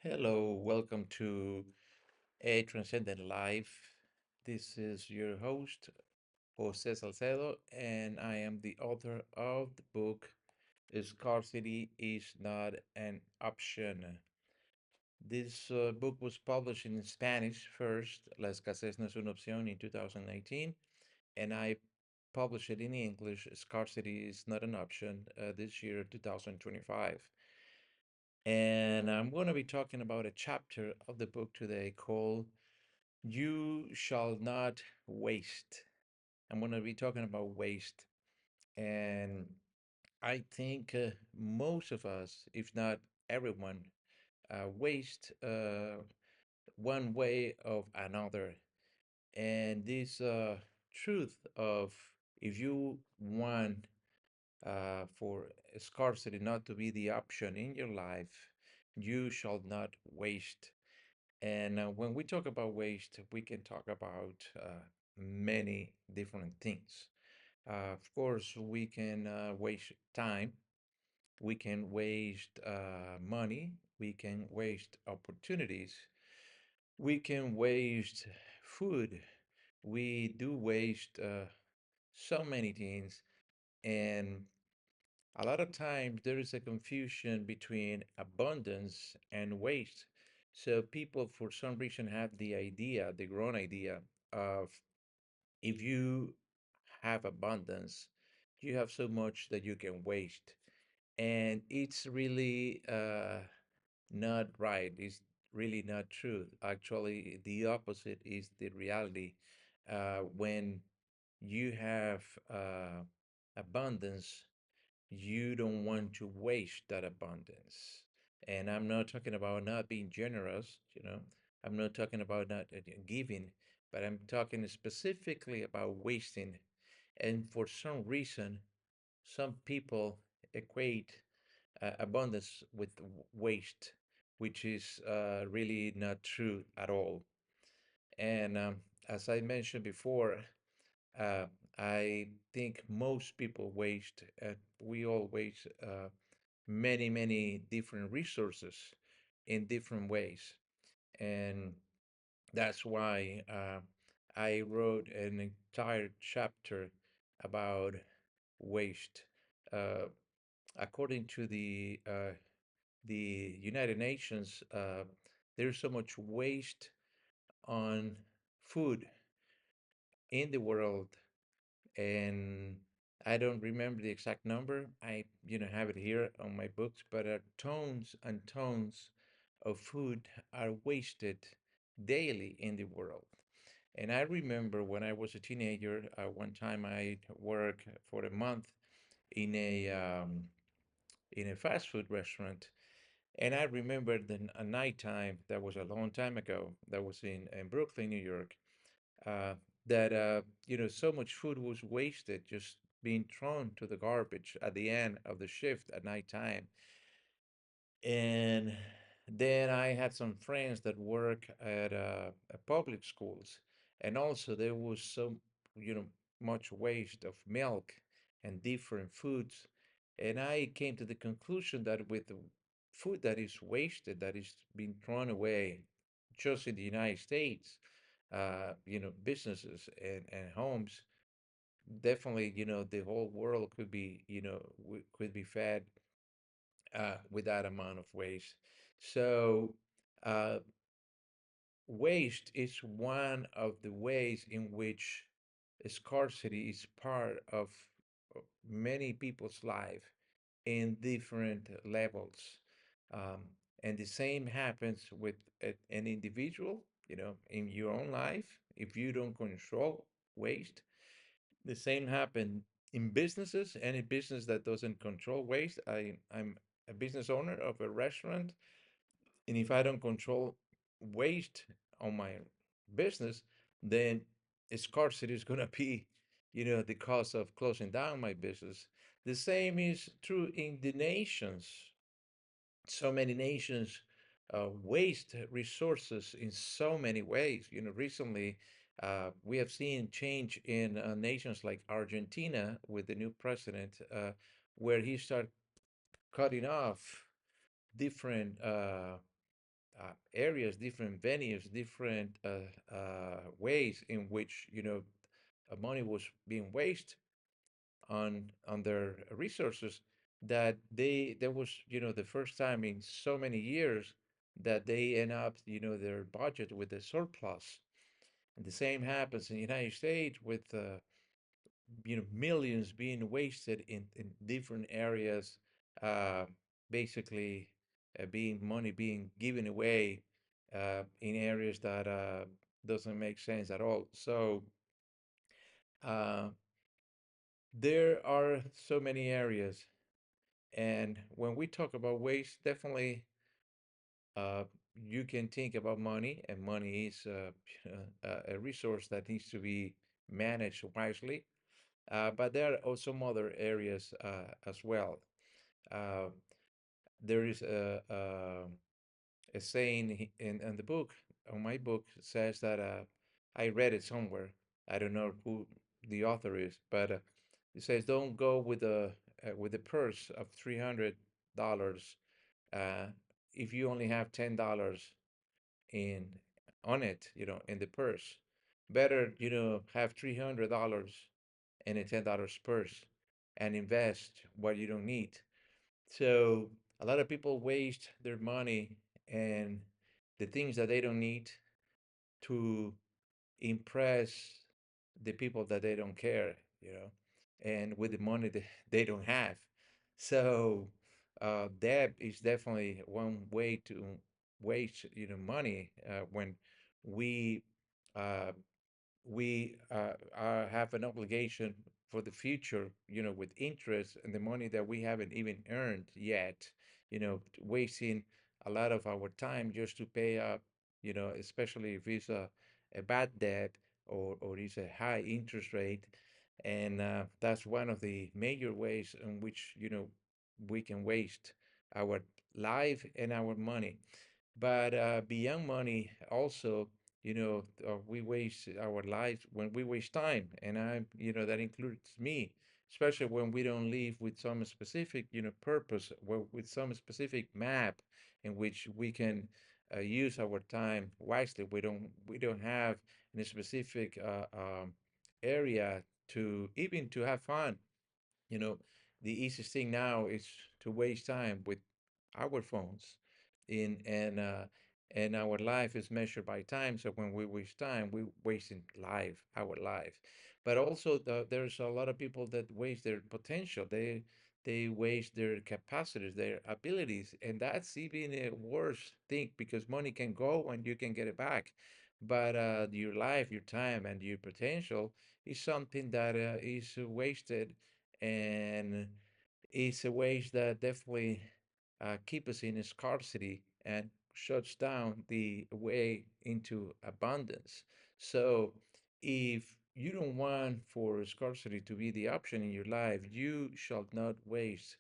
Hello, welcome to A Transcendent Life. This is your host, Jose Salcedo, and I am the author of the book Scarcity is Not an Option. This book was published in Spanish first, La escasez no es una opción, in 2019, and I published it in English, Scarcity is Not an Option, this year, 2025. And I'm going to be talking about a chapter of the book today called You Shall Not Waste. I'm going to be talking about waste. And I think most of us, if not everyone, waste one way of another. And this truth of if you want for scarcity not to be the option in your life, you shall not waste. And when we talk about waste, we can talk about many different things. Of course, we can waste time, we can waste money, we can waste opportunities, we can waste food, we do waste so many things. And a lot of times there is a confusion between abundance and waste. So people, for some reason, have the idea, the wrong idea of if you have abundance, you have so much that you can waste. And it's really not right. It's really not true. Actually, the opposite is the reality. When you have abundance, you don't want to waste that abundance. And I'm not talking about not being generous, I'm not talking about not giving, but I'm talking specifically about wasting. And for some reason, some people equate abundance with waste, which is really not true at all. And as I mentioned before, uh, I think most people waste, we all waste many, many different resources in different ways. And that's why I wrote an entire chapter about waste. Uh, According to the United Nations, there's so much waste on food in the world, and I don't remember the exact number. I, have it here on my books, but tons and tons of food are wasted daily in the world. And I remember when I was a teenager, one time I worked for a month in a fast food restaurant, and I remember a nighttime that was a long time ago. That was in Brooklyn, New York, uh, that so much food was wasted, just being thrown to the garbage at the end of the shift at nighttime. And then I had some friends that work at public schools, and also there was so you know much waste of milk and different foods. And I came to the conclusion that with the food that is wasted, that is being thrown away just in the United States, businesses and homes, definitely, the whole world could be, could be fed with that amount of waste. So, uh, waste is one of the ways in which scarcity is part of many people's life in different levels. Um, and the same happens with an individual, in your own life. If you don't control waste, the same happen in businesses. Any business that doesn't control waste, I'm a business owner of a restaurant, and if I don't control waste on my business, then scarcity is going to be, the cause of closing down my business. The same is true in the nations. So many nations waste resources in so many ways. Recently we have seen change in nations like Argentina with the new president, where he started cutting off different areas, different venues, different ways in which money was being wasted on their resources, that they there was the first time in so many years that they end up their budget with a surplus. And the same happens in the United States with millions being wasted in different areas, uh, basically being money being given away in areas that doesn't make sense at all. So uh, there are so many areas, and when we talk about waste, definitely uh, you can think about money, and money is a resource that needs to be managed wisely. But there are also some other areas as well. Uh, there is a saying in the book, on my book, says that I read it somewhere. I don't know who the author is, but it says, "Don't go with a purse of $300 uh, if you only have $10 in on it, in the purse. Better, have $300 in a $10 purse and invest what you don't need." So a lot of people waste their money and the things that they don't need to impress the people that they don't care, and with the money that they don't have. So debt is definitely one way to waste, money when we uh, have an obligation for the future, with interest and the money that we haven't even earned yet, wasting a lot of our time just to pay up, especially if it's a bad debt, or it's a high interest rate. And that's one of the major ways in which, we can waste our life and our money. But beyond money, also, we waste our lives when we waste time, and that includes me, especially when we don't live with some specific, purpose, with some specific map in which we can use our time wisely. We don't have a specific area to even to have fun. You know, the easiest thing now is to waste time with our phones in and our life is measured by time. So when we waste time, we wasting our life. But also there's a lot of people that waste their potential. They waste their capacities, their abilities, and that's even a worse thing because money can go and you can get it back. But your life, your time, and your potential is something that is wasted, and it's a waste that definitely keep us in a scarcity and shuts down the way into abundance. So if you don't want for scarcity to be the option in your life, you shall not waste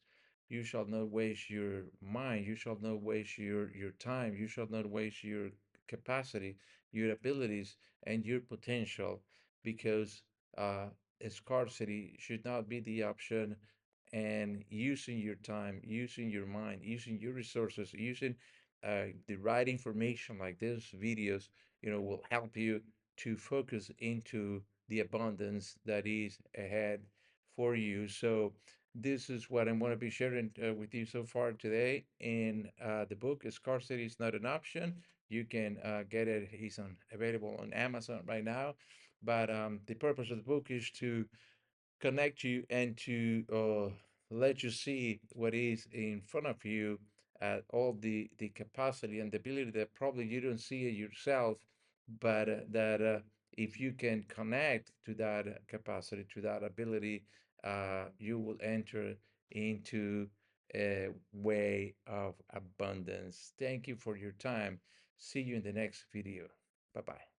your mind, you shall not waste your time, you shall not waste your capacity, your abilities, and your potential, because scarcity should not be the option. And using your time, using your mind, using your resources, using the right information like these videos, will help you to focus into the abundance that is ahead for you. So this is what I'm going to be sharing with you so far today. In the book, Scarcity is Not an Option. You can get it. It's available on Amazon right now. But the purpose of the book is to connect you and to let you see what is in front of you, all the capacity and the ability that probably you don't see it yourself, but that if you can connect to that capacity, to that ability, you will enter into a way of abundance. Thank you for your time. See you in the next video. Bye bye.